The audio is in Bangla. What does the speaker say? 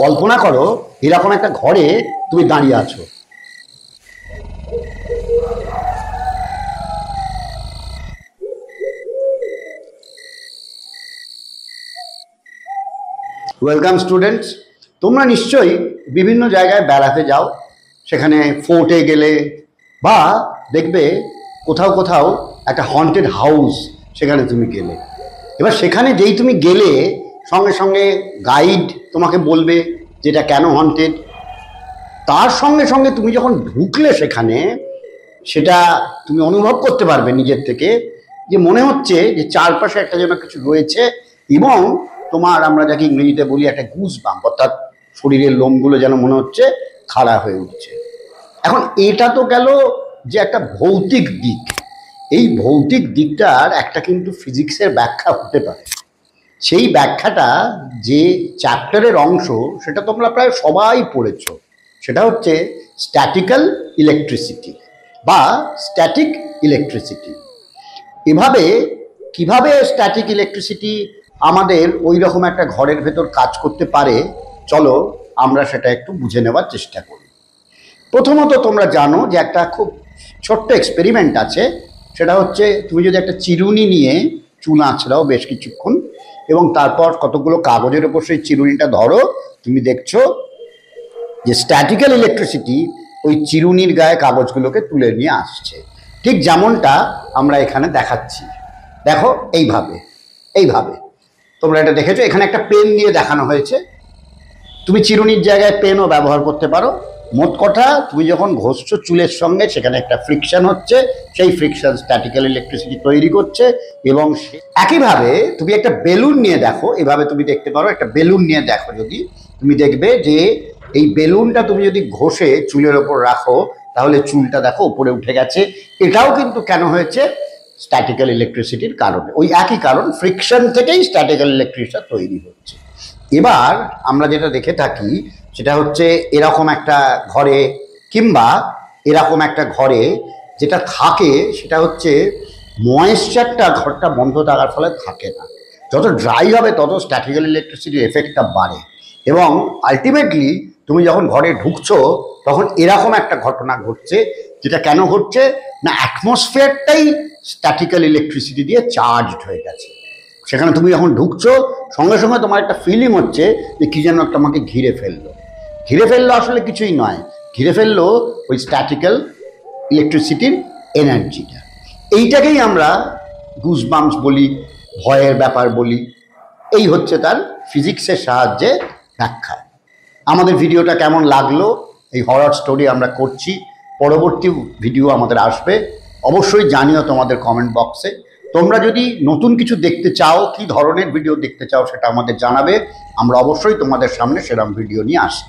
কল্পনা করো এরকম একটা ঘরে তুমি দাঁড়িয়ে আছো। ওয়েলকাম স্টুডেন্টস, তোমরা নিশ্চয়ই বিভিন্ন জায়গায় বেড়াতে যাও, সেখানে ফোর্টে গেলে বা দেখবে কোথাও কোথাও একটা হন্টেড হাউস, সেখানে তুমি গেলে। এবার সেখানে যেই তুমি গেলে সঙ্গে সঙ্গে গাইড তোমাকে বলবে যেটা কেন হন্টেড। তার সঙ্গে সঙ্গে তুমি যখন ঢুকলে সেখানে, সেটা তুমি অনুভব করতে পারবে নিজের থেকে, যে মনে হচ্ছে যে চারপাশে একটা যেন কিছু রয়েছে, এবং তোমার, আমরা যাকে ইংরেজিতে বলি, একটা গুজবাম্প, অর্থাৎ শরীরের লোমগুলো যেন মনে হচ্ছে খাড়া হয়ে উঠছে। এখন এটা তো গেল যে একটা ভৌতিক দিক। এই ভৌতিক দিকটার একটা কিন্তু ফিজিক্সের ব্যাখ্যা হতে পারে। সেই ব্যাখ্যাটা যে চ্যাপ্টারের অংশ, সেটা তোমরা প্রায় সবাই পড়েছ। সেটা হচ্ছে স্ট্যাটিক্যাল ইলেকট্রিসিটি বা স্ট্যাটিক ইলেকট্রিসিটি। এভাবে কিভাবে স্ট্যাটিক ইলেকট্রিসিটি আমাদের ওই রকম একটা ঘরের ভেতর কাজ করতে পারে, চলো আমরা সেটা একটু বুঝে নেওয়ার চেষ্টা করি। প্রথমত তোমরা জানো যে একটা খুব ছোট্ট এক্সপেরিমেন্ট আছে। সেটা হচ্ছে তুমি যদি একটা চিরুনি নিয়ে চুল আঁচড়াও বেশ কিছুক্ষণ, এবং তারপর কতগুলো কাগজের ওপর সেই চিরুনিটা ধরো, তুমি দেখছো যে স্ট্যাটিক্যাল ইলেকট্রিসিটি ওই চিরুনির গায়ে কাগজগুলোকে তুলে নিয়ে আসছে, ঠিক যেমনটা আমরা এখানে দেখাচ্ছি। দেখো এইভাবে এইভাবে তোমরা এটা দেখেছো। এখানে একটা পেন দিয়ে দেখানো হয়েছে। তুমি চিরুনির জায়গায় পেনও ব্যবহার করতে পারো। মোট কথা, তুমি যখন ঘষছো চুলের সঙ্গে, সেখানে একটা ফ্রিকশন হচ্ছে, সেই ফ্রিকশন স্ট্যাটিক্যাল ইলেকট্রিসিটি তৈরি করছে। এবং একইভাবে তুমি একটা বেলুন নিয়ে দেখো, এভাবে তুমি দেখতে পারো, একটা বেলুন নিয়ে দেখো, যদি তুমি দেখবে যে এই বেলুনটা তুমি যদি ঘষে চুলের ওপর রাখো, তাহলে চুলটা দেখো উপরে উঠে গেছে। এটাও কিন্তু কেন হয়েছে? স্ট্যাটিক্যাল ইলেকট্রিসিটির কারণে। ওই একই কারণ, ফ্রিকশন থেকেই স্ট্যাটিক্যাল ইলেকট্রিসিটি তৈরি হচ্ছে। এবার আমরা যেটা দেখে থাকি সেটা হচ্ছে এরকম একটা ঘরে, কিংবা এরকম একটা ঘরে যেটা থাকে, সেটা হচ্ছে ময়েশ্চারটা ঘরটা বন্ধ থাকার ফলে থাকে না। যত ড্রাই হবে তত স্ট্যাটিক্যাল ইলেকট্রিসিটির এফেক্টটা বাড়ে, এবং আলটিমেটলি তুমি যখন ঘরে ঢুকছো তখন এরকম একটা ঘটনা ঘটছে। যেটা কেন ঘটছে না, অ্যাটমসফিয়ারটাই স্ট্যাটিক্যাল ইলেকট্রিসিটি দিয়ে চার্জড হয়ে গেছে। সেখানে তুমি যখন ঢুকছো, সঙ্গে সঙ্গে তোমার একটা ফিলিং হচ্ছে যে কি যেন একটা আমাকে ঘিরে ফেললো। ঘিরে ফেললো আসলে কিছুই নয়, ঘিরে ফেললো ওই স্ট্যাটিক্যাল ইলেকট্রিসিটির এনার্জিটা। এইটাকেই আমরা গুজবাম্পস বলি, ভয়ের ব্যাপার বলি। এই হচ্ছে তার ফিজিক্সের সাহায্যে ব্যাখ্যা। আমাদের ভিডিওটা কেমন লাগলো? এই হরর স্টোরি আমরা করছি, পরবর্তী ভিডিও আমাদের আসবে, অবশ্যই জানিও তোমাদের কমেন্ট বক্সে। তোমরা যদি নতুন কিছু দেখতে চাও, কি ধরনের ভিডিও দেখতে চাও, সেটা আমাদের জানাবে। আমরা অবশ্যই তোমাদের সামনে সেরকম ভিডিও নিয়ে আসি।